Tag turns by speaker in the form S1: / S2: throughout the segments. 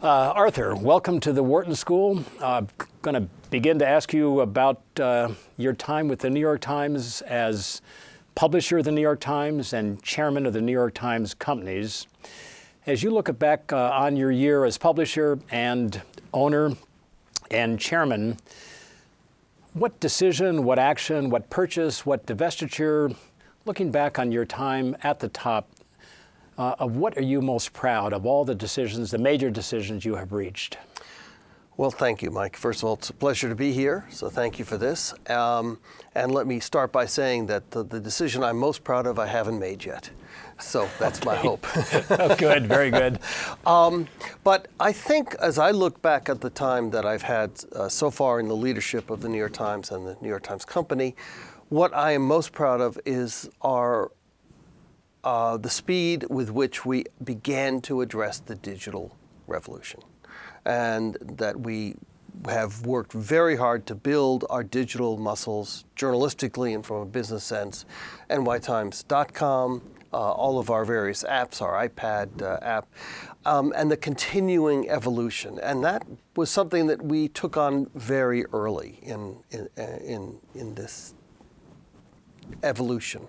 S1: Arthur, welcome to the Wharton School. I'm going to begin to ask you about your time with the New York Times as publisher of the New York Times and chairman of the New York Times companies. As you look back on your year as publisher and owner and chairman, what decision, what action, what purchase, what divestiture, looking back on your time at the top, of what are you most proud of all the decisions, the major decisions you have reached?
S2: Well, thank you, Mike. First of all, it's a pleasure to be here, so thank you for this. And let me start by saying that the decision I'm most proud of I haven't made yet. So that's my hope.
S1: Oh, good, very good.
S2: But I think as I look back at the time that I've had so far in the leadership of the New York Times and the New York Times Company, what I am most proud of is the speed with which we began to address the digital revolution, and that we have worked very hard to build our digital muscles journalistically and from a business sense. nytimes.com, all of our various apps, our iPad app, and the continuing evolution. And that was something that we took on very early in this evolution.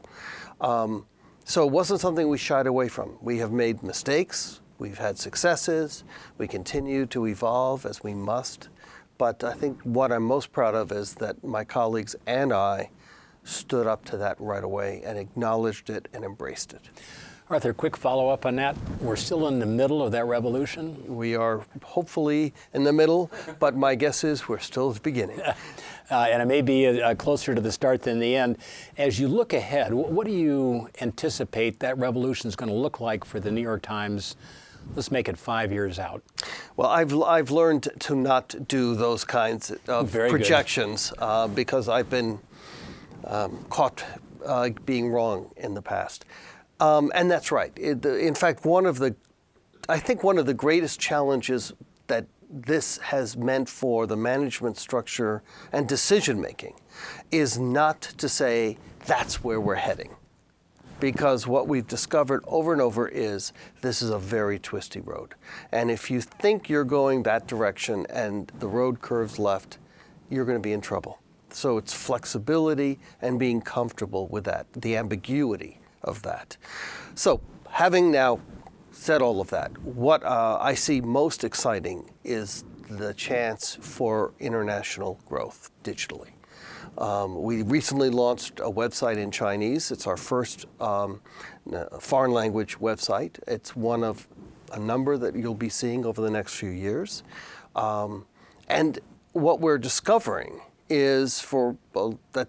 S2: So it wasn't something we shied away from. We have made mistakes, we've had successes, we continue to evolve as we must. But I think what I'm most proud of is that my colleagues and I stood up to that right away and acknowledged it and embraced it.
S1: Arthur, quick follow-up on that. We're still in the middle of that revolution?
S2: We are hopefully in the middle, but my guess is we're still at the beginning.
S1: And it may be closer to the start than the end. As you look ahead, what do you anticipate that revolution is going to look like for the New York Times? Let's make it 5 years out.
S2: Well, I've learned to not do those kinds of projections because I've been caught being wrong in the past. And that's right. In fact, I think one of the greatest challenges that this has meant for the management structure and decision-making is not to say that's where we're heading. Because what we've discovered over and over is this is a very twisty road. And if you think you're going that direction and the road curves left, you're going to be in trouble. So it's flexibility and being comfortable with that, the ambiguity of that. So having now said all of that, what I see most exciting is the chance for international growth digitally. We recently launched a website in Chinese. It's our first foreign language website. It's one of a number that you'll be seeing over the next few years. And what we're discovering is that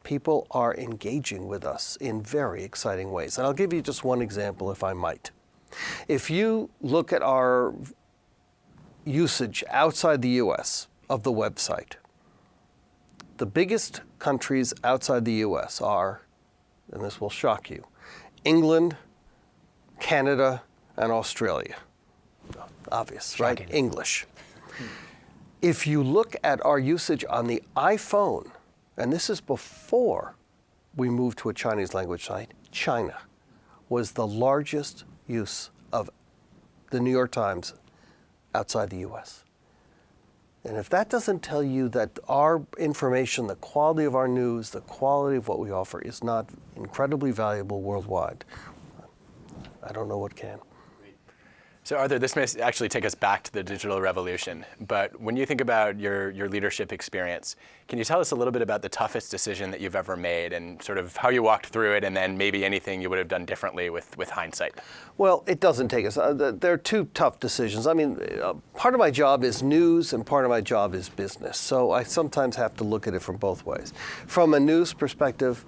S2: people are engaging with us in very exciting ways. And I'll give you just one example, if I might. If you look at our usage outside the U.S. of the website, the biggest countries outside the U.S. are, and this will shock you, England, Canada, and Australia. Obvious, shocking. Right? English. If you look at our usage on the iPhone, and this is before we moved to a Chinese language site, China was the largest use of the New York Times outside the U.S. And if that doesn't tell you that our information, the quality of our news, the quality of what we offer is not incredibly valuable worldwide, I don't know what can.
S3: So Arthur, this may actually take us back to the digital revolution, but when you think about your leadership experience, can you tell us a little bit about the toughest decision that you've ever made and sort of how you walked through it and then maybe anything you would have done differently with hindsight?
S2: Well, it doesn't take us. There are two tough decisions. I mean, part of my job is news and part of my job is business. So I sometimes have to look at it from both ways. From a news perspective,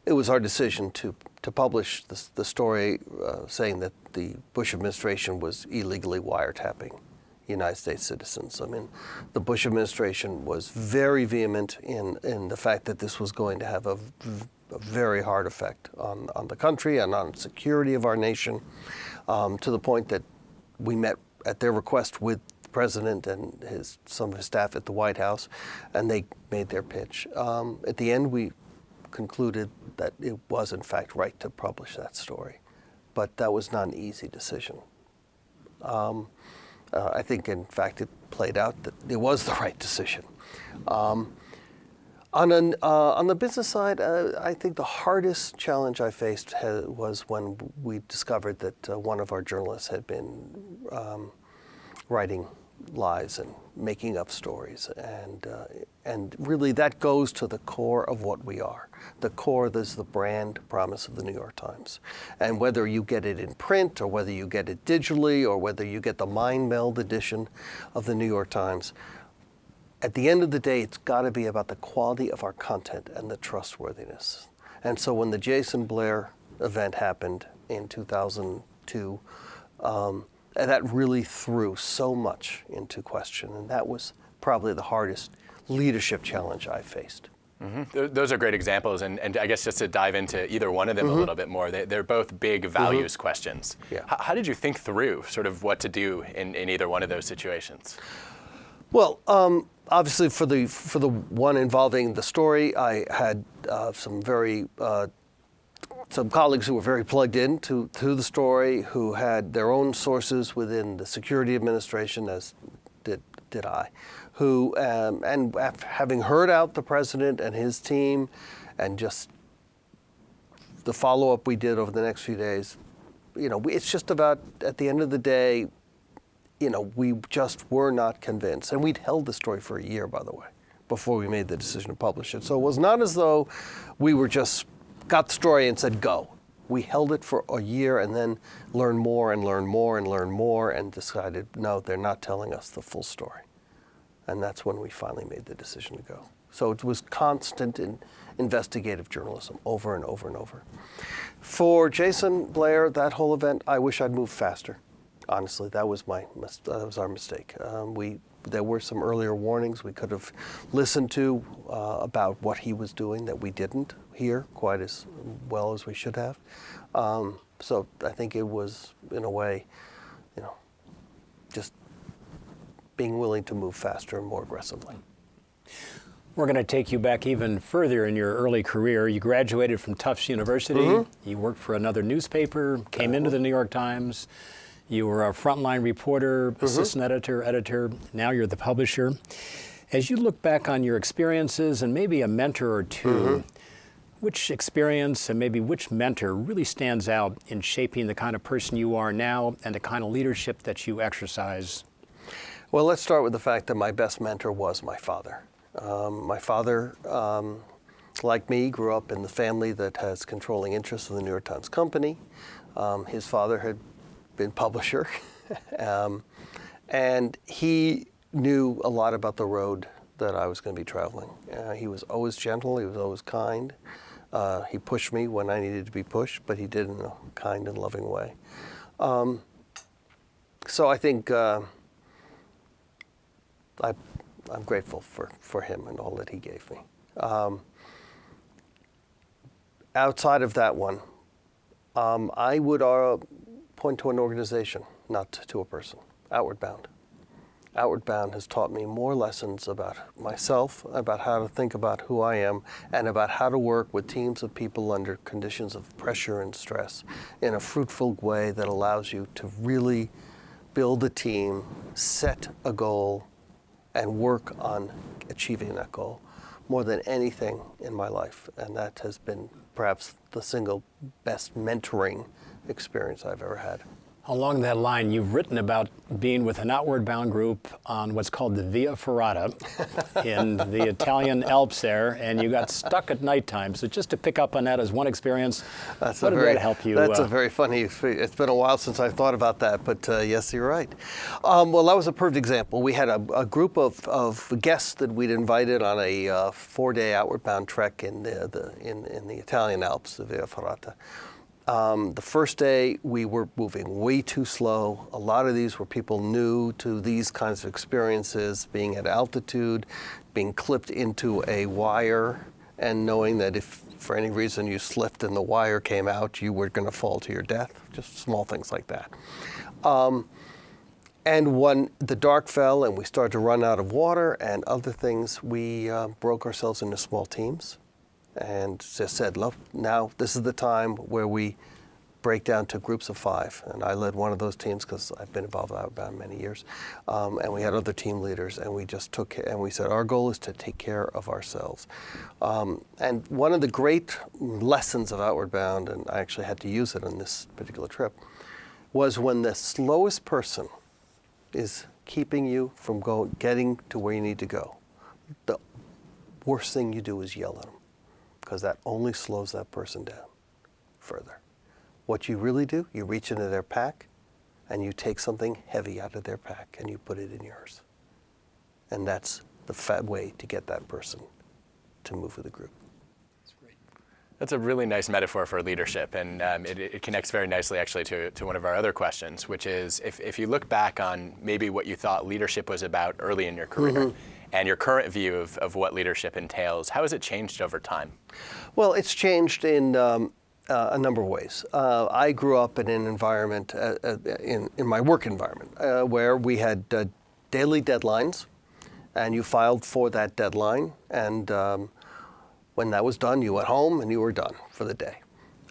S2: it was our decision to publish the story saying that the Bush administration was illegally wiretapping United States citizens. I mean, the Bush administration was very vehement in the fact that this was going to have a very hard effect on the country and on security of our nation, to the point that we met at their request with the president and some of his staff at the White House, and they made their pitch. At the end, we concluded that it was in fact right to publish that story, but that was not an easy decision. I think, in fact, it played out that it was the right decision. On the business side, I think the hardest challenge I faced was when we discovered that one of our journalists had been writing lies and making up stories, and really that goes to the core of what we are. The core is the brand promise of the New York Times, and whether you get it in print or whether you get it digitally or whether you get the mind meld edition of the New York Times, at the end of the day, it's got to be about the quality of our content and the trustworthiness. And so when the Jason Blair event happened in 2002, and that really threw so much into question, and that was probably the hardest leadership challenge I faced.
S3: Mm-hmm. Those are great examples, and I guess just to dive into either one of them a little bit more, they're both big values questions.
S2: Yeah.
S3: How did you think through sort of what to do in either one of those situations?
S2: Well, obviously for the one involving the story, I had some colleagues who were very plugged in to the story, who had their own sources within the security administration, as did I, who, and having heard out the president and his team, and just the follow-up we did over the next few days, it's just about, at the end of the day, we just were not convinced. And we'd held the story for a year, by the way, before we made the decision to publish it. So it was not as though we were just got the story and said, go. We held it for a year and then learned more and learned more and learned more and decided, no, they're not telling us the full story. And that's when we finally made the decision to go. So it was constant investigative journalism over and over and over. For Jason Blair, that whole event, I wish I'd moved faster. Honestly, that was our mistake. There were some earlier warnings we could have listened to about what he was doing that we didn't hear quite as well as we should have. So I think it was, in a way, just being willing to move faster and more aggressively.
S1: We're going to take you back even further in your early career. You graduated from Tufts University. Mm-hmm. You worked for another newspaper, came into the New York Times. You were a frontline reporter, assistant editor. Now you're the publisher. As you look back on your experiences and maybe a mentor or two, which experience and maybe which mentor really stands out in shaping the kind of person you are now and the kind of leadership that you exercise?
S2: Well, let's start with the fact that my best mentor was my father. My father, like me, grew up in the family that has controlling interests in the New York Times Company. His father had been publisher, and he knew a lot about the road that I was going to be traveling. He was always gentle, he was always kind. He pushed me when I needed to be pushed, but he did it in a kind and loving way. So I think I'm grateful for him and all that he gave me. Outside of that one, I would point to an organization, not to a person. Outward Bound. Outward Bound has taught me more lessons about myself, about how to think about who I am, and about how to work with teams of people under conditions of pressure and stress in a fruitful way that allows you to really build a team, set a goal, and work on achieving that goal more than anything in my life. And that has been perhaps the single best mentoring experience I've ever had.
S1: Along that line, you've written about being with an Outward Bound group on what's called the Via Ferrata in the Italian Alps there, and you got stuck at nighttime. So just to pick up on that as one experience, how did that help you?
S2: That's a very funny experience. It's been a while since I've thought about that, but yes, you're right. Well, that was a perfect example. We had a group of guests that we'd invited on a 4-day Outward Bound trek in the Italian Alps, the Via Ferrata. The first day, we were moving way too slow. A lot of these were people new to these kinds of experiences, being at altitude, being clipped into a wire, and knowing that if for any reason you slipped and the wire came out, you were going to fall to your death. Just small things like that. And when the dark fell and we started to run out of water and other things, we broke ourselves into small teams. And just said, look, now this is the time where we break down to groups of 5. And I led one of those teams because I've been involved with Outbound many years. And we had other team leaders, and we just we said, our goal is to take care of ourselves. And one of the great lessons of Outward Bound, and I actually had to use it on this particular trip, was when the slowest person is keeping you from getting to where you need to go, the worst thing you do is yell at them, because that only slows that person down further. What you really do, you reach into their pack and you take something heavy out of their pack and you put it in yours. And that's the way to get that person to move with the group.
S3: That's a really nice metaphor for leadership, and it connects very nicely actually to one of our other questions, which is if you look back on maybe what you thought leadership was about early in your career, and your current view of what leadership entails, how has it changed over time?
S2: Well, it's changed in a number of ways. I grew up in an environment, in my work environment, where we had daily deadlines, and you filed for that deadline, and when that was done, you went home and you were done for the day.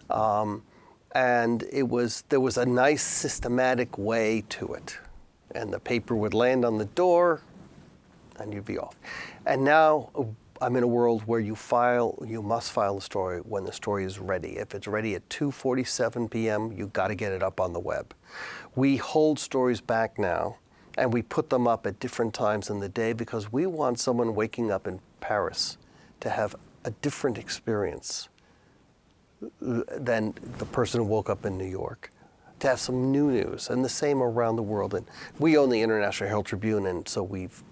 S2: And there was a nice systematic way to it. And the paper would land on the door and you'd be off. And now I'm in a world where you must file a story when the story is ready. If it's ready at 2:47 p.m., you've got to get it up on the web. We hold stories back now and we put them up at different times in the day because we want someone waking up in Paris to have a different experience than the person who woke up in New York, to have some new news, and the same around the world. And we own the International Herald Tribune, and so we've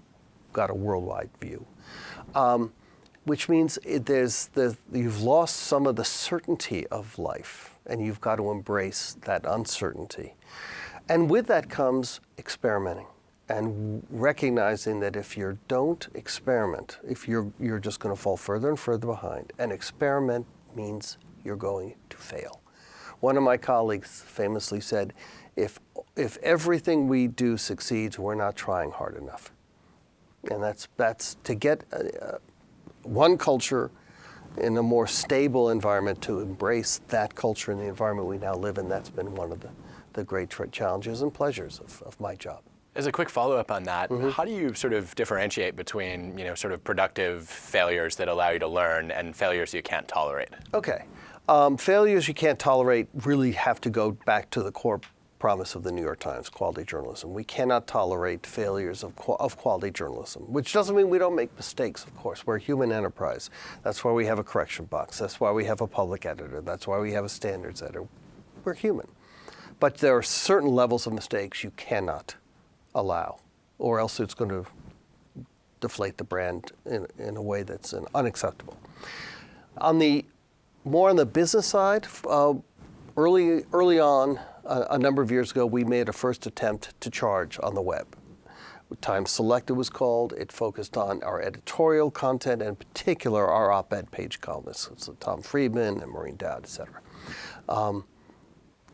S2: got a worldwide view, which means you've lost some of the certainty of life, and you've got to embrace that uncertainty. And with that comes experimenting. And recognizing that if you don't experiment, if you're just going to fall further and further behind, and experiment means you're going to fail. One of my colleagues famously said, if everything we do succeeds, we're not trying hard enough. And that's to get one culture in a more stable environment, to embrace that culture in the environment we now live in. That's been one of the great challenges and pleasures of my job.
S3: As a quick follow-up on that, how do you sort of differentiate between, sort of productive failures that allow you to learn and failures you can't tolerate?
S2: Okay. Failures you can't tolerate really have to go back to the core promise of the New York Times, quality journalism. We cannot tolerate failures of quality journalism, which doesn't mean we don't make mistakes, of course. We're a human enterprise. That's why we have a correction box. That's why we have a public editor. That's why we have a standards editor. We're human. But there are certain levels of mistakes you cannot allow, or else it's going to deflate the brand in a way that's unacceptable. On the business side, early on, a number of years ago, we made a first attempt to charge on the web. Time Selected was called. It focused on our editorial content, and in particular, our op-ed page columnists, so Tom Friedman and Maureen Dowd, et cetera.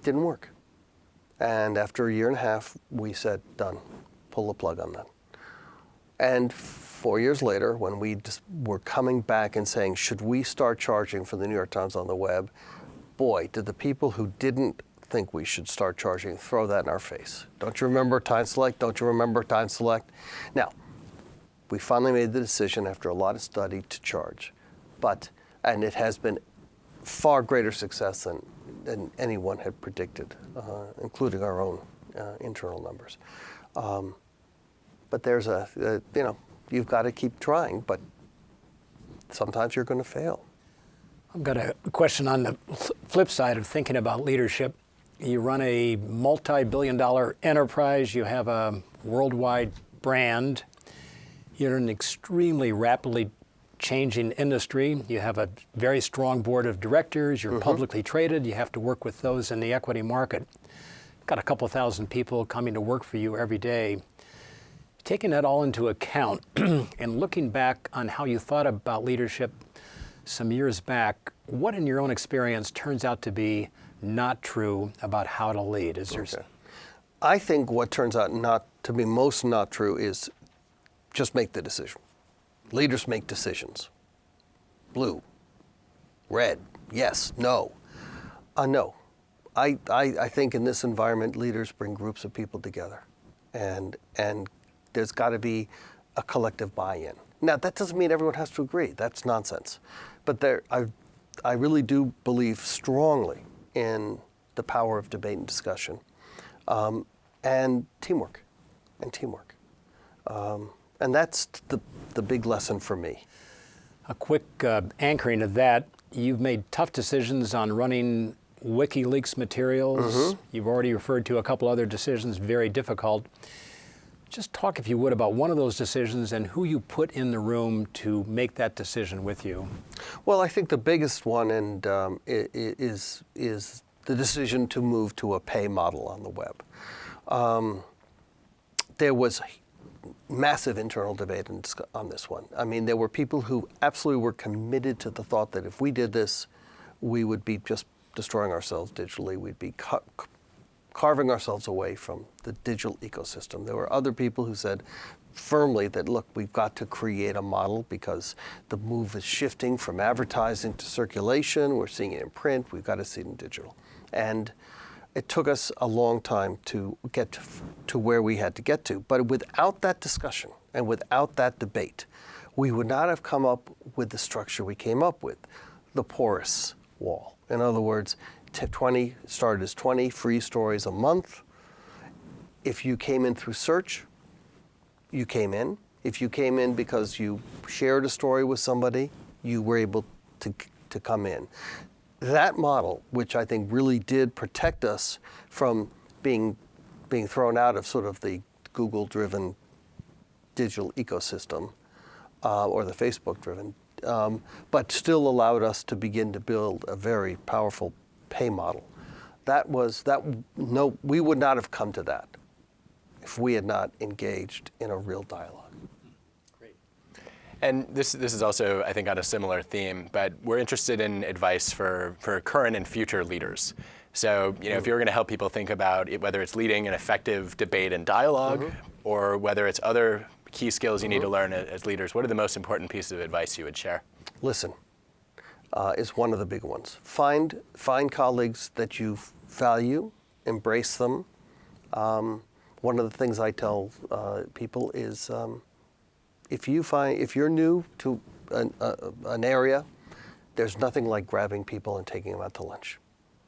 S2: Didn't work. And after a year and a half, we said, done, pull the plug on that. And 4 years later, when we were coming back and saying, should we start charging for the New York Times on the web, boy, did the people who didn't think we should start charging throw that in our face. Don't you remember Time Select? Don't you remember Time Select? Now, we finally made the decision after a lot of study to charge. And it has been far greater success than anyone had predicted, including our own internal numbers. But there's you've got to keep trying, but sometimes you're going to fail.
S1: I've got a question on the flip side of thinking about leadership. You run a multi-billion-dollar enterprise. You have a worldwide brand. You're in an extremely rapidly changing industry. You have a very strong board of directors. You're publicly traded. You have to work with those in the equity market. Got a couple thousand people coming to work for you every day. Taking that all into account and looking back on how you thought about leadership some years back, what in your own experience turns out to be not true about how to lead?
S2: I think what turns out not to be most not true is just make the decision. Leaders make decisions. Blue, red, yes, no. No. I think in this environment, leaders bring groups of people together, and there's got to be a collective buy-in. Now, that doesn't mean everyone has to agree. That's nonsense. But I really do believe strongly in the power of debate and discussion, and teamwork, and that's the big lesson for me.
S1: A quick anchoring of that, you've made tough decisions on running WikiLeaks materials. Mm-hmm. You've already referred to a couple other decisions, very difficult. Just talk, if you would, about one of those decisions and who you put in the room to make that decision with you.
S2: Well, I think the biggest one is the decision to move to a pay model on the web. There was massive internal debate on this one. I mean, there were people who absolutely were committed to the thought that if we did this, we would be just destroying ourselves digitally. We'd be carving ourselves away from the digital ecosystem. There were other people who said firmly that, look, we've got to create a model because the move is shifting from advertising to circulation. We're seeing it in print. We've got to see it in digital. And it took us a long time to get to where we had to get to. But without that discussion and without that debate, we would not have come up with the structure we came up with, the porous wall. In other words, 20 started as 20 free stories a month. If you came in through search, you came in. If you came in because you shared a story with somebody, you were able to come in. That model, which I think really did protect us from being thrown out of sort of the Google-driven digital ecosystem or the Facebook-driven, but still allowed us to begin to build a very powerful pay model. We would not have come to that if we had not engaged in a real dialogue.
S3: And this is also, I think, on a similar theme, but we're interested in advice for current and future leaders. So, if you're going to help people think about it, whether it's leading an effective debate and dialogue, or whether it's other key skills you need to learn as leaders, what are the most important pieces of advice you would share?
S2: Listen is one of the big ones. Find colleagues that you value, embrace them. One of the things I tell people is, if you're new to an area, there's nothing like grabbing people and taking them out to lunch.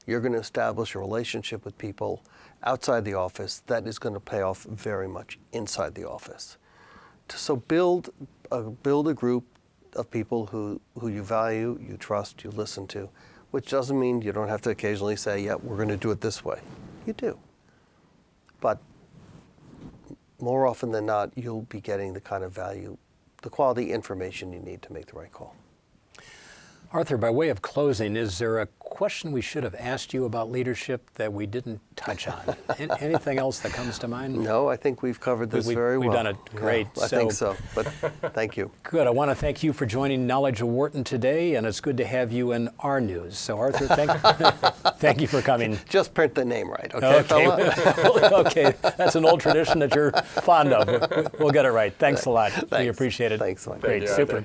S2: You're going to establish a relationship with people outside the office that is going to pay off very much inside the office. So build a group of people who you value, you trust, you listen to, which doesn't mean you don't have to occasionally say, yeah, we're going to do it this way. You do. But more often than not, you'll be getting the kind of value, the quality information you need to make the right call.
S1: Arthur, by way of closing, is there a question we should have asked you about leadership that we didn't touch on? Anything else that comes to mind?
S2: No, I think we've covered this very well.
S1: We've done it great.
S2: Yeah, I think so, but thank you.
S1: Good. I want to thank you for joining Knowledge Wharton today, and it's good to have you in our news. So, Arthur, thank you for coming.
S2: Just print the name right, okay, fella?
S1: Okay, that's an old tradition that you're fond of. We'll get it right. Thanks a lot.
S2: Thanks.
S1: We appreciate it.
S2: Thanks, Mike.
S1: Great, super.